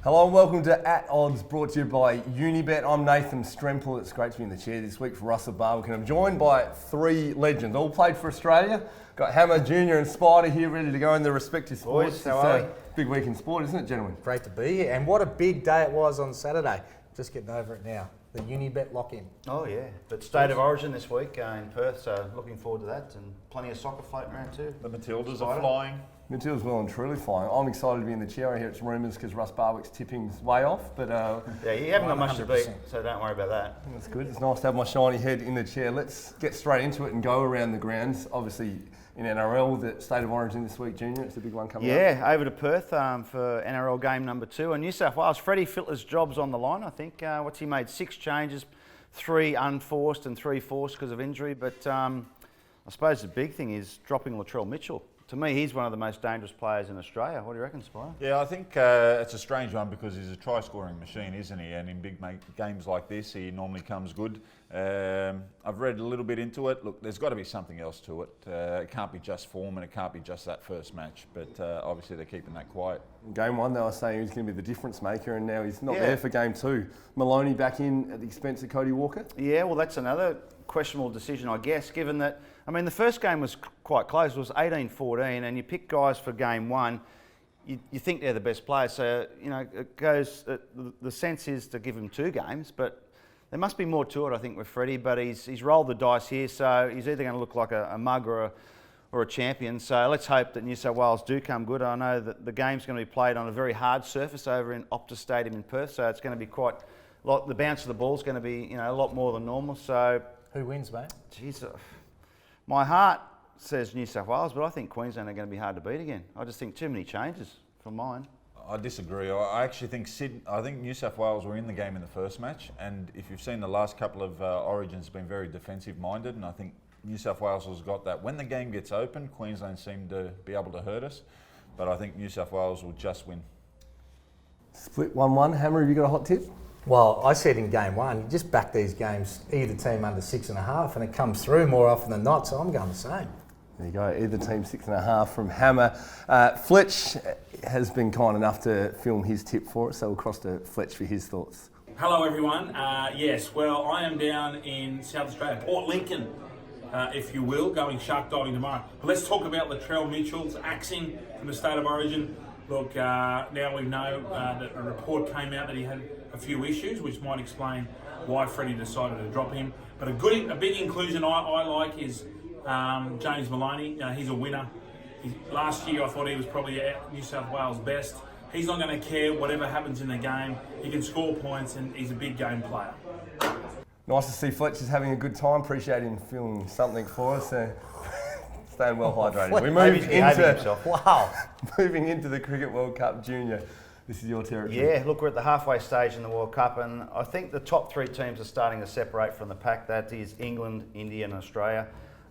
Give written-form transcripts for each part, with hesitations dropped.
Hello and welcome to At Odds, brought to you by Unibet. I'm Nathan Stremple. It's great to be in the chair this week for Russell Barwick, and I'm joined by three legends, all played for Australia. Got Hammer Jr. and Spider here ready to go in their respective sports. Boys, how are we? Big week in sport, isn't it, gentlemen? Great to be here, and what a big day it was on Saturday. Just getting over it now. The Unibet lock-in. Oh yeah, but State of Origin this week in Perth, so looking forward to that, and plenty of soccer floating around too. The Matildas are flying. Matilda's well and truly flying. I'm excited to be in the chair. I hear it's rumours because Russ Barwick's tipping's way off, but yeah, you haven't got much to 100%. beat, so don't worry about that. that's good. It's nice to have my shiny head in the chair. Let's get straight into it and go around the grounds. Obviously, in NRL, the State of Origin this week, Junior. It's a big one coming up. Yeah, over to Perth for NRL game number 2. And New South Wales, Freddie Fittler's job's on the line, I think. What's he made? 6 changes, 3 unforced and 3 forced because of injury. But I suppose the big thing is dropping Latrell Mitchell. To me, he's one of the most dangerous players in Australia. What do you reckon, Spire? Yeah, I think it's a strange one because he's a try-scoring machine, isn't he? And in big games like this, he normally comes good. I've read a little bit into it. Look, there's got to be something else to it. It can't be just form and it can't be just that first match. But obviously they're keeping that quiet. Game 1, they were saying he was going to be the difference maker, and now he's not there for game 2. Maloney back in at the expense of Cody Walker? Yeah, well, that's another questionable decision, I guess, given that, I mean, the first game was quite close. It was 18-14, and you pick guys for game 1, you think they're the best players. So, you know, it goes, the sense is to give him 2 games, but there must be more to it, I think, with Freddie, but he's rolled the dice here, so he's either going to look like a mug or a champion. So let's hope that New South Wales do come good. I know that the game's going to be played on a very hard surface over in Optus Stadium in Perth, so it's going to be quite a lot. The bounce of the ball's going to be, you know, a lot more than normal. So, Who wins, mate? geez, my heart says New South Wales, but I think Queensland are going to be hard to beat again. I just think too many changes for mine. I disagree. I actually think I think New South Wales were in the game in the first match, and if you've seen the last couple of Origins, been very defensive-minded, and I think New South Wales has got that. When the game gets open, Queensland seem to be able to hurt us, but I think New South Wales will just win. Split 1-1. Hammer, have you got a hot tip? Well, I said in game 1, you just back these games, either team under 6.5, and it comes through more often than not, so I'm going the same. There you go, either team 6.5 from Hammer. Fletch has been kind enough to film his tip for us, so we'll cross to Fletch for his thoughts. Hello everyone. Yes, well, I am down in South Australia, Port Lincoln, if you will, going shark diving tomorrow. But let's talk about Latrell Mitchell's axing from the State of Origin. Look, now we know that a report came out that he had a few issues, which might explain why Freddie decided to drop him. But a big inclusion I like is James Maloney. He's a winner. Last year I thought he was probably New South Wales' best. He's not going to care whatever happens in the game. He can score points and he's a big game player. Nice to see Fletch is having a good time. Appreciate him filming something for us. Staying well hydrated. We move moving into the Cricket World Cup Junior. This is your territory. Yeah, look, we're at the halfway stage in the World Cup, and I think the top 3 teams are starting to separate from the pack. That is England, India and Australia.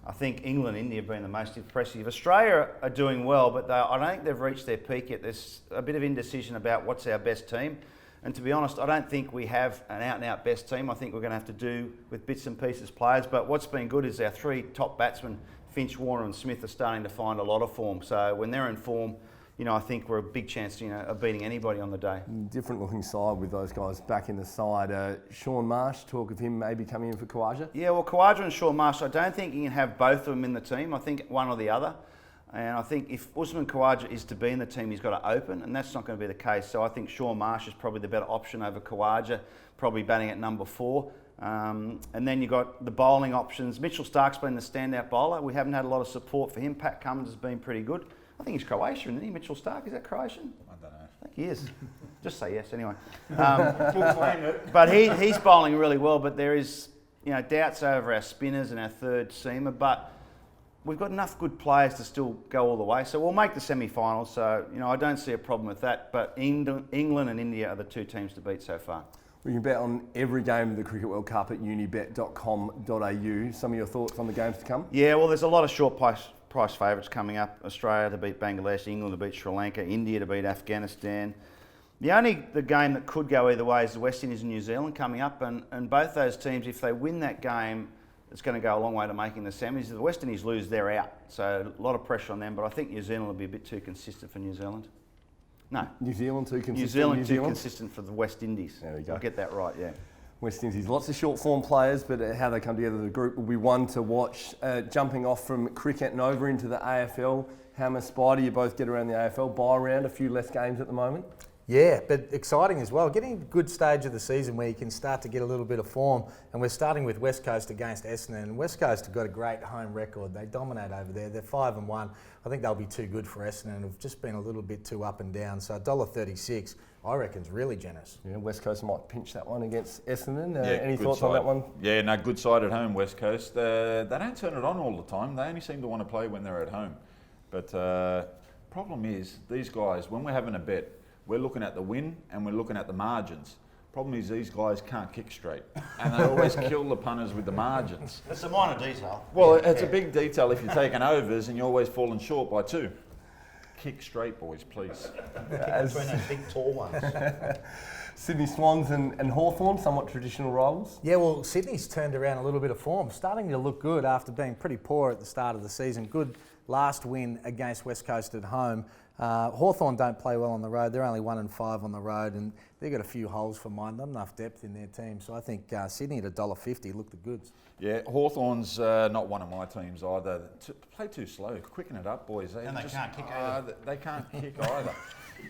I think England and India have been the most impressive. Australia are doing well, but I don't think they've reached their peak yet. There's a bit of indecision about what's our best team. And to be honest, I don't think we have an out-and-out best team. I think we're going to have to do with bits and pieces players. But what's been good is our 3 top batsmen, Finch, Warner and Smith, are starting to find a lot of form. So when they're in form, you know, I think we're a big chance, you know, of beating anybody on the day. Different looking side with those guys back in the side. Sean Marsh, talk of him maybe coming in for Khawaja? Yeah, well, Khawaja and Sean Marsh, I don't think you can have both of them in the team. I think one or the other. And I think if Usman Khawaja is to be in the team, he's got to open, and that's not going to be the case. So I think Sean Marsh is probably the better option over Khawaja, probably batting at number 4. And then you've got the bowling options. Mitchell Stark's been the standout bowler. We haven't had a lot of support for him. Pat Cummins has been pretty good. I think he's Croatian, isn't he, Mitchell Stark? Is that Croatian? I don't know. I think he is. Just say yes anyway. But he's bowling really well, but there is, you know, doubts over our spinners and our third seamer, but we've got enough good players to still go all the way. So we'll make the semi-finals, so, you know, I don't see a problem with that, but England and India are the 2 teams to beat so far. We can bet on every game of the Cricket World Cup at unibet.com.au. Some of your thoughts on the games to come? Yeah, well, there's a lot of short price favourites coming up. Australia to beat Bangladesh, England to beat Sri Lanka, India to beat Afghanistan. The game that could go either way is the West Indies and New Zealand coming up, and both those teams, if they win that game, it's going to go a long way to making the semis. If the West Indies lose, they're out. So a lot of pressure on them, but I think New Zealand will be a bit too consistent for New Zealand. No. New Zealand too consistent. New Zealand too consistent for the West Indies. There we go. I'll get that right, yeah. West Indies, lots of short form players, but how they come together, the group will be one to watch. Jumping off from cricket and over into the AFL, Hammer, Spider, you both get around the AFL, buy around, a few less games at the moment. Yeah, but exciting as well. Getting a good stage of the season where you can start to get a little bit of form. And we're starting with West Coast against Essendon. And West Coast have got a great home record. They dominate over there. They're 5-1. I think they'll be too good for Essendon. Have just been a little bit too up and down. So $1.36, I reckon, is really generous. Yeah, West Coast might pinch that one against Essendon. Any good thoughts side on that one? Yeah, no, good side at home, West Coast. They don't turn it on all the time. They only seem to want to play when they're at home. But problem is, these guys, when we're having a bet, we're looking at the win and we're looking at the margins. Problem is these guys can't kick straight and they always kill the punters with the margins. It's a minor detail. Well, it's a big detail if you're taking overs and you're always falling short by 2. Kick straight, boys, please. Between those big tall ones. Sydney Swans and Hawthorn, somewhat traditional rivals. Yeah, well, Sydney's turned around a little bit of form, starting to look good after being pretty poor at the start of the season. Good last win against West Coast at home. Hawthorn don't play well on the road. They're only 1-5 on the road, and they've got a few holes for mine. Not enough depth in their team, so I think Sydney at $1.50 look the goods. Yeah, Hawthorn's not one of my teams either. Play too slow. Quicken it up, boys. And they can't kick either. They can't kick either.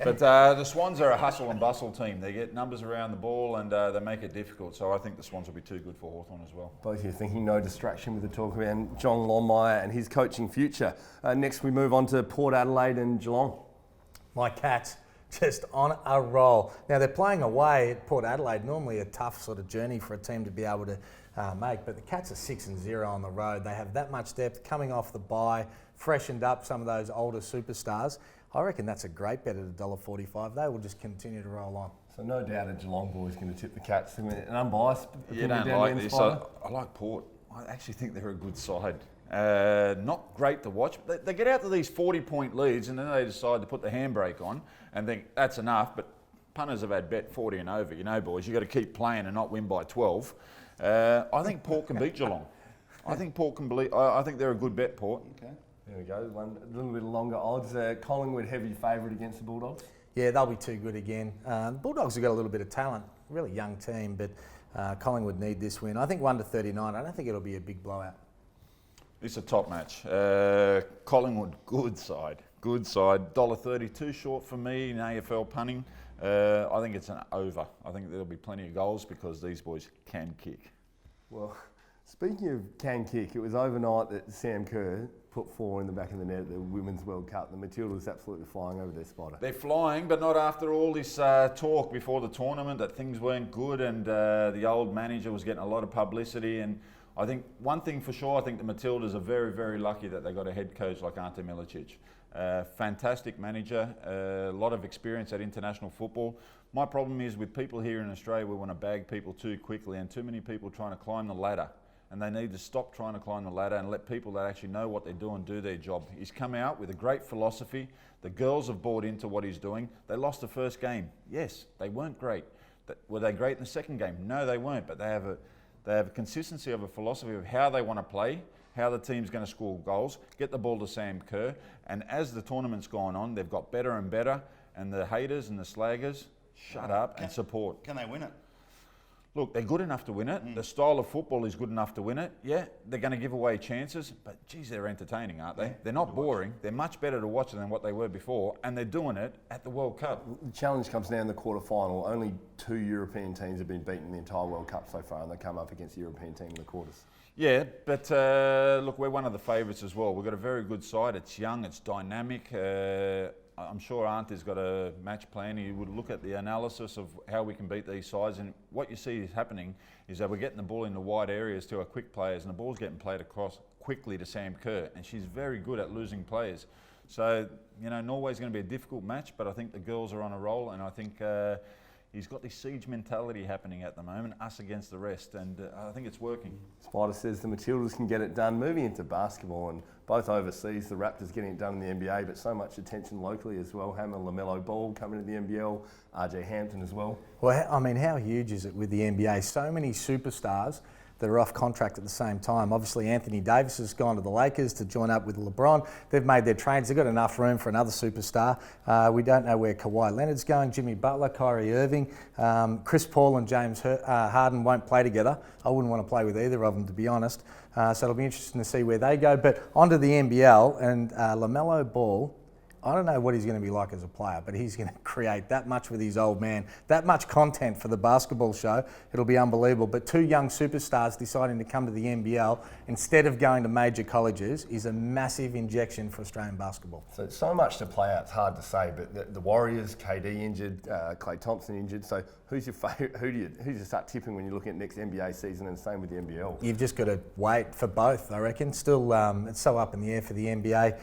But the Swans are a hustle and bustle team. They get numbers around the ball and they make it difficult. So I think the Swans will be too good for Hawthorn as well. Both of you thinking no distraction with the talk about John Longmire and his coaching future. Next we move on to Port Adelaide and Geelong. My Cats just on a roll. Now they're playing away at Port Adelaide, normally a tough sort of journey for a team to be able to make, but the Cats are 6-0 on the road. They have that much depth coming off the bye, freshened up some of those older superstars. I reckon that's a great bet at $1.45. They will just continue to roll on. So no doubt a Geelong boy is going to tip the Cats. An unbiased You opinion don't like down this. Spider? I like Port. I actually think they're a good side. Not great to watch. But they get out to these 40-point leads and then they decide to put the handbrake on and think that's enough. But punters have had bet 40 and over. You know, boys, you've got to keep playing and not win by 12. I think Port can beat Geelong. I think Port can believe. I think they're a good bet, Port. Okay. There we go. One a little bit longer odds. Collingwood heavy favourite against the Bulldogs. Yeah, they'll be too good again. The Bulldogs have got a little bit of talent, really young team, but Collingwood need this win. I think 1-39. I don't think it'll be a big blowout. It's a top match. Collingwood, good side. $1.32 short for me in AFL punting. I think it's an over. I think there'll be plenty of goals because these boys can kick. Well, speaking of can kick, it was overnight that Sam Kerr put 4 in the back of the net at the Women's World Cup. The Matildas absolutely flying over their Spider. They're flying, but not after all this talk before the tournament that things weren't good and the old manager was getting a lot of publicity. And I think one thing for sure, I think the Matildas are very, very lucky that they got a head coach like Ante Milicic. Fantastic manager, a lot of experience at international football. My problem is with people here in Australia, we want to bag people too quickly and too many people trying to climb the ladder. And they need to stop trying to climb the ladder and let people that actually know what they're doing do their job. He's come out with a great philosophy. The girls have bought into what he's doing. They lost the first game. Yes, they weren't great. Were they great in the second game? No, they weren't. But they have a consistency of a philosophy of how they want to play, how the team's going to score goals, get the ball to Sam Kerr. And as the tournament's gone on, they've got better and better. And the haters and the slaggers, shut up and support. Can they win it? Look, they're good enough to win it. The style of football is good enough to win it. Yeah, they're going to give away chances, but geez, they're entertaining, aren't they? They're not boring. They're much better to watch than what they were before, and they're doing it at the World Cup. The challenge comes now in the quarter-final. Only 2 European teams have been beaten in the entire World Cup so far, and they come up against the European team in the quarters. Yeah, but look, we're one of the favourites as well. We've got a very good side. It's young, it's dynamic. I'm sure Ante's got a match plan. He would look at the analysis of how we can beat these sides, and what you see is happening is that we're getting the ball into wide areas to our quick players, and the ball's getting played across quickly to Sam Kerr, and she's very good at losing players. So, you know, Norway's going to be a difficult match, but I think the girls are on a roll, and I think he's got this siege mentality happening at the moment, us against the rest, and I think it's working. Spider says the Matildas can get it done. Moving into basketball, and both overseas, the Raptors getting it done in the NBA, but so much attention locally as well. Hammer, LaMelo Ball coming to the NBL, RJ Hampton as well. Well, I mean, how huge is it with the NBA? So many superstars that are off contract at the same time. Obviously, Anthony Davis has gone to the Lakers to join up with LeBron. They've made their trades. They've got enough room for another superstar. We don't know where Kawhi Leonard's going, Jimmy Butler, Kyrie Irving. Chris Paul and James Harden won't play together. I wouldn't want to play with either of them, to be honest. So it'll be interesting to see where they go. But onto the NBL, and LaMelo Ball, I don't know what he's going to be like as a player, but he's going to create that much with his old man, that much content for the basketball show. It'll be unbelievable. But two young superstars deciding to come to the NBL instead of going to major colleges is a massive injection for Australian basketball. So much to play out, it's hard to say, but the Warriors, KD injured, Klay Thompson injured, so who's your favourite? Who do you start tipping when you're looking at next NBA season, and same with the NBL? You've just got to wait for both, I reckon. Still, it's so up in the air for the NBA.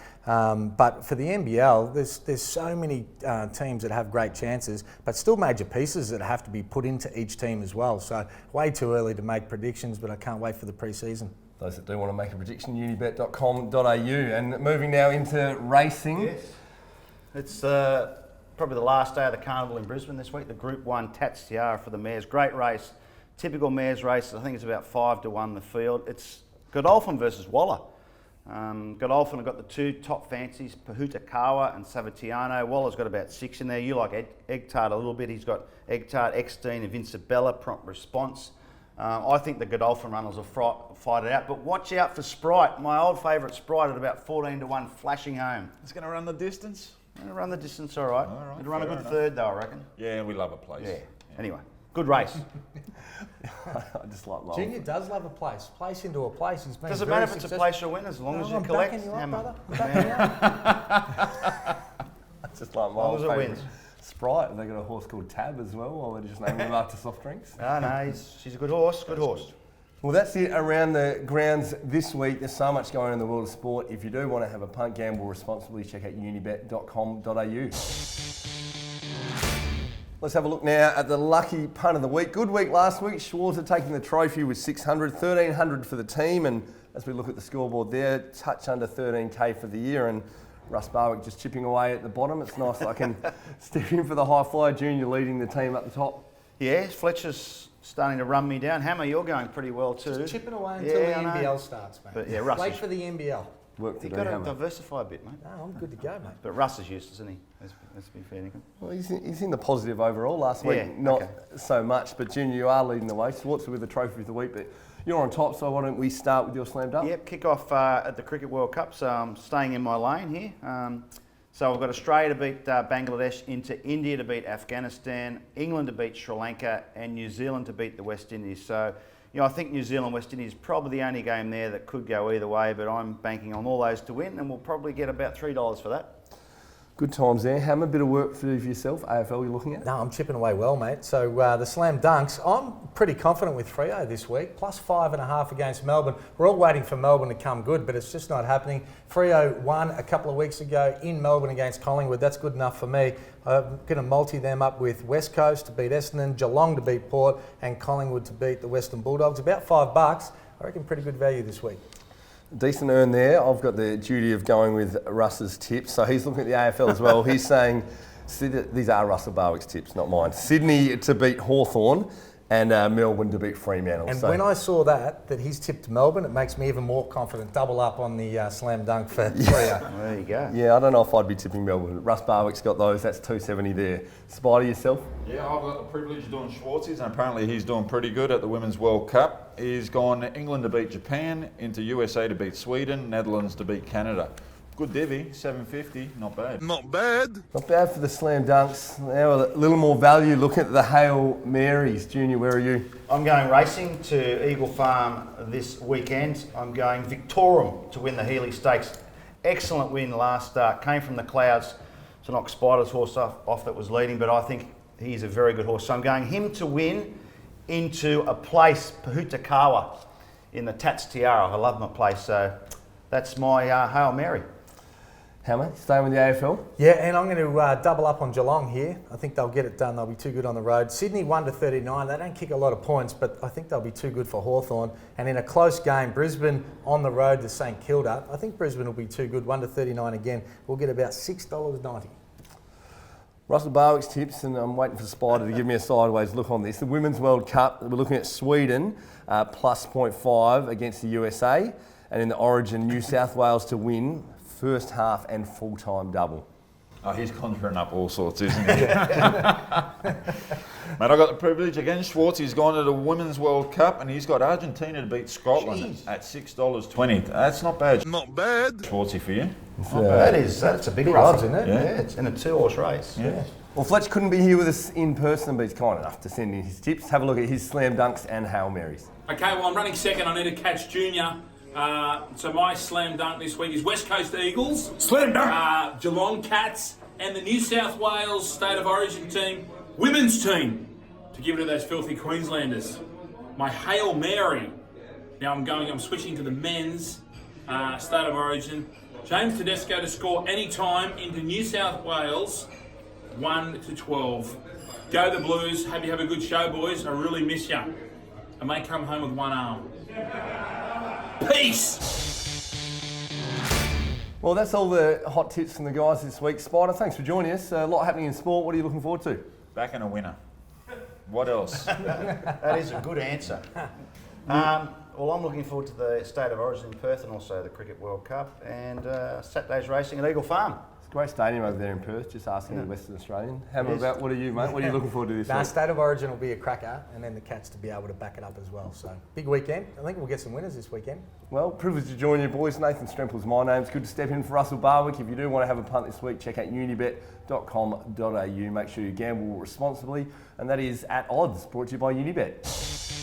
But for the NBL, there's so many teams that have great chances, but still major pieces that have to be put into each team as well. So way too early to make predictions, but I can't wait for the pre-season. Those that do want to make a prediction, unibet.com.au. And moving now into racing. Yes. It's probably the last day of the carnival in Brisbane this week, the Group 1 Tats Tiara for the mares. Great race, typical mares race. I think it's about 5-1 the field. It's Godolphin versus Waller. Godolphin have got the two top fancies, Pahutakawa and Savatiano. Waller's got about 6 in there. You like Egg Tart a little bit. He's got Egg Tart, Eckstein and Vincibella, Prompt Response. I think the Godolphin runners will fight it out, but watch out for Sprite. My old favourite Sprite at about 14-1, flashing home. It's going to run the distance? It'll run the distance all right. It'll run a good third though, I reckon. Yeah, we love a place. Yeah. Anyway, good race. I just like love. Junior does love a place. Place into a place. He's been Doesn't very matter if it's a successful. place you win as long as you I'm collect. backing you up, Hammer. brother. I'm backing you up. I just like my long old as it favourite wins. Sprite, and they got a horse called Tab as well, or they just named him after soft drinks. No, she's a good horse. Good horse. Well, that's it around the grounds this week. There's so much going on in the world of sport. If you do want to have a punt, gamble responsibly, check out unibet.com.au. Let's have a look now at the lucky punt of the week. Good week last week. Schwarzer taking the trophy with 600, 1,300 for the team. And as we look at the scoreboard there, touch under 13K for the year. And Russ Barwick just chipping away at the bottom. It's nice I can step in for the high flyer junior leading the team up the top. Yeah, Fletcher's starting to run me down. Hammer, you're going pretty well too. Just chipping away until the I know. NBL starts, mate. But yeah, Russ Wait is- for the NBL. Work to You've do, got to Hammer. diversify a bit, mate. No, I'm good to go, mate. But Russ is useless, isn't he? Let's be fair, Nick. Well, he's in the positive overall. Last week, Yeah, not okay. so much. But Junior, you are leading the way. Schwarzer with the trophy of the week, but you're on top. So why don't we start with your slam dunk? Yep, kick off at the Cricket World Cup. So I'm staying in my lane here. So we've got Australia to beat Bangladesh, into India to beat Afghanistan, England to beat Sri Lanka, and New Zealand to beat the West Indies. So, I think New Zealand, West Indies is probably the only game there that could go either way, but I'm banking on all those to win, and we'll probably get about $3 for that. Good times there. Hammer, bit of work for yourself. AFL you're looking at? No, I'm chipping away well, mate. So the slam dunks, I'm pretty confident with Freo this week. Plus 5.5 against Melbourne. We're all waiting for Melbourne to come good, but it's just not happening. Freo won a couple of weeks ago in Melbourne against Collingwood. That's good enough for me. I'm going to multi them up with West Coast to beat Essendon, Geelong to beat Port, and Collingwood to beat the Western Bulldogs. About $5. I reckon pretty good value this week. Decent earn there. I've got the duty of going with Russ's tips. So he's looking at the AFL as well. He's saying, these are Russell Barwick's tips, not mine. Sydney to beat Hawthorn and Melbourne to beat Fremantle. And when I saw that he's tipped Melbourne, it makes me even more confident. Double up on the slam dunk for Freo. There you go. Yeah, I don't know if I'd be tipping Melbourne. Russ Barwick's got those. That's 270 there. Spider yourself? Yeah, I've got the privilege of doing Schwartz's, and apparently he's doing pretty good at the Women's World Cup. He's gone England to beat Japan, into USA to beat Sweden, Netherlands to beat Canada. Good divvy, 750, not bad. Not bad for the slam dunks. Now a little more value. Look at the Hail Marys. Junior, where are you? I'm going racing to Eagle Farm this weekend. I'm going Victorum to win the Healy Stakes. Excellent win last start. Came from the clouds to knock Spider's horse off that was leading, but I think he's a very good horse. So I'm going him to win into a place, Pahutakawa, in the Tats Tiara. I love my place, so that's my Hail Mary. Hammer, staying with the AFL? Yeah, and I'm going to double up on Geelong here. I think they'll get it done. They'll be too good on the road. Sydney 1-39. They don't kick a lot of points, but I think they'll be too good for Hawthorn. And in a close game, Brisbane on the road to St Kilda. I think Brisbane will be too good. 1-39 again. We'll get about $6.90. Russell Barwick's tips, and I'm waiting for Spider to give me a sideways look on this. The Women's World Cup, we're looking at Sweden plus 0.5 against the USA, and in the Origin, New South Wales to win first half and full-time double. Oh, he's conjuring up all sorts, isn't he? Mate, I got the privilege against Schwartz. He's gone to the Women's World Cup and he's got Argentina to beat Scotland at $6.20. That's not bad. Not bad. Schwartzy for you. That's a big odds, isn't it? Yeah, it's in a 2-horse race. Yeah. Well, Fletch couldn't be here with us in person, but he's kind enough to send in his tips. Have a look at his slam dunks and Hail Marys. Okay, well, I'm running second. I need to catch Junior. So my slam dunk this week is West Coast Eagles. Slam dunk. Geelong Cats and the New South Wales State of Origin team, women's team, to give it to those filthy Queenslanders. My Hail Mary. Now I'm switching to the men's State of Origin. James Tedesco to score any time into New South Wales, 1-12. Go the Blues. Hope you have a good show, boys. I really miss you. I may come home with one arm. Peace! Well, that's all the hot tips from the guys this week. Spider, thanks for joining us. A lot happening in sport. What are you looking forward to? Back in a winner. What else? That is a good answer. Well, I'm looking forward to the State of Origin in Perth and also the Cricket World Cup and Saturday's racing at Eagle Farm. It's a great stadium over there in Perth, just asking the Western Australian. Hammer, about what are you, mate? What are you looking forward to this week? State of Origin will be a cracker, and then the Cats to be able to back it up as well. So, big weekend. I think we'll get some winners this weekend. Well, privileged to join you boys. Nathan Stremple's my name. It's good to step in for Russell Barwick. If you do want to have a punt this week, check out unibet.com.au. Make sure you gamble responsibly. And that is At Odds, brought to you by Unibet.